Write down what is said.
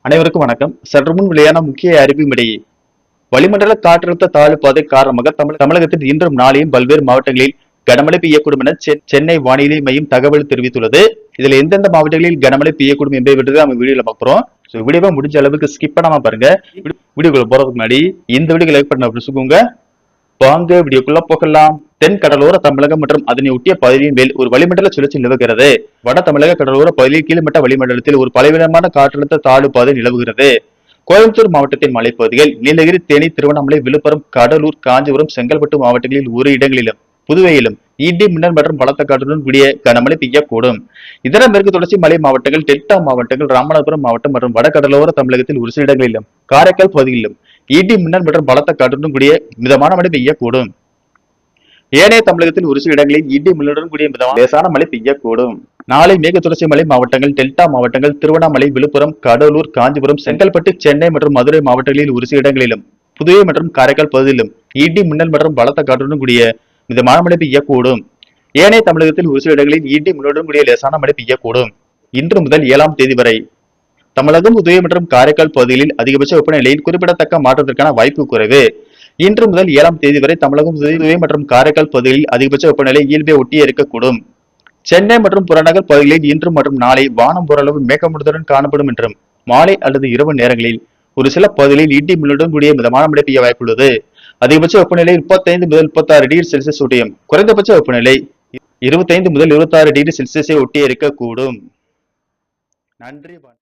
அனைவருக்கும் வணக்கம். சற்று முன் வெளியான முக்கிய அறிவிப்பு இடையே வளிமண்டல காற்றழுத்த தாழ்வு பாதை காரணமாக தமிழகத்தில் இன்றும் நாளையும் பல்வேறு மாவட்டங்களில் கனமழை பெய்யக்கூடும் என சென்னை வானிலை மையம் தகவல் தெரிவித்துள்ளது. இதுல எந்தெந்த மாவட்டங்களில் கனமழை பெய்யக்கூடும் என்பதை பற்றி நம்ம வீடியோல பார்க்கிறோம். வீடியோவை முடிஞ்ச அளவுக்கு ஸ்கிப் பண்ணாம பாருங்க. வீடியோக்குள்ள போறதுக்கு முன்னாடி இந்த வீடியோ லைக் பண்ண வச்சுக்கோங்க. வாங்க வீடியோக்குள்ள போகலாம். தென் கடலோர தமிழகம் மற்றும் அதனை ஒட்டிய பகுதியின் மேல் ஒரு வளிமண்டல சுழற்சி நிலவுகிறது. வட தமிழக கடலோர பகுதியில் கீழ்மட்ட வளிமண்டலத்தில் ஒரு பலவிதமான காற்றழுத்த தாழ்வு பாதை நிலவுகிறது. கோயம்புத்தூர் மாவட்டத்தின் மலைப்பகுதிகள், நீலகிரி, தேனி, திருவண்ணாமலை, விழுப்புரம், கடலூர், காஞ்சிபுரம், செங்கல்பட்டு மாவட்டங்களில் ஒரு இடங்களிலும், புதுவையிலும் இடி மின்னல் மற்றும் பலத்த காற்றுடன் கூடிய கனமழை பெய்யக்கூடும். இதர மேற்கு தொடர்ச்சி மலை மாவட்டங்கள், டெல்டா மாவட்டங்கள், ராமநாதபுரம் மாவட்டம் மற்றும் வட கடலோர தமிழகத்தில் ஒரு சில இடங்களிலும், காரைக்கால் பகுதிகளிலும் இடி மின்னல் மற்றும் பலத்த காற்றுடன் கூடிய மிதமான மழை பெய்யக்கூடும். ஏனைய தமிழகத்தில் ஒரு சில இடங்களில் இடி மின்னலுடன் கூடிய லேசான மழை பெய்யக்கூடும். நாளை மேற்கு தொடர்ச்சி மலை மாவட்டங்கள், டெல்டா மாவட்டங்கள், திருவண்ணாமலை, விழுப்புரம், கடலூர், காஞ்சிபுரம், செங்கல்பட்டு, சென்னை மற்றும் மதுரை மாவட்டங்களில் ஒரு சில இடங்களிலும், புதுவை மற்றும் காரைக்கால் பகுதியிலும் இடி மின்னல் மற்றும் பலத்த காற்றுடன் கூடிய மிதமான மழை பெய்யக்கூடும். ஏனைய தமிழகத்தில் ஒரு சில இடங்களில் இடி மின்னலுடன் கூடிய லேசான மழை பெய்யக்கூடும். இன்று முதல் 7ஆம் தேதி வரை தமிழகம், புதுவை மற்றும் காரைக்கால் பகுதிகளில் அதிகபட்ச வெப்பநிலையில் குறிப்பிடத்தக்க மாற்றத்திற்கான வாய்ப்பு குறைவு. இன்று முதல் 7ஆம் தேதி வரை தமிழகம், புதுவை மற்றும் காரைக்கால் பகுதிகளில் அதிகபட்ச வெப்பநிலை இயல்பை ஒட்டியே இருக்கக்கூடும். சென்னை மற்றும் புறநகர் பகுதிகளில் இன்று மற்றும் நாளை வானம் ஓரளவு மேகமூட்டத்துடன் காணப்படும் என்றும், மாலை அல்லது இரவு நேரங்களில் ஒரு சில பகுதிகளில் இடி மின்னலுடன் கூடிய மிதமான மழை பெய்ய வாய்ப்புள்ளது. அதிகபட்ச வெப்பநிலை 35 முதல் 36 டிகிரி செல்சியஸ் ஒட்டியும், குறைந்தபட்ச வெப்பநிலை 25 முதல் 26 டிகிரி செல்சியஸை ஒட்டியே இருக்கக்கூடும். நன்றி.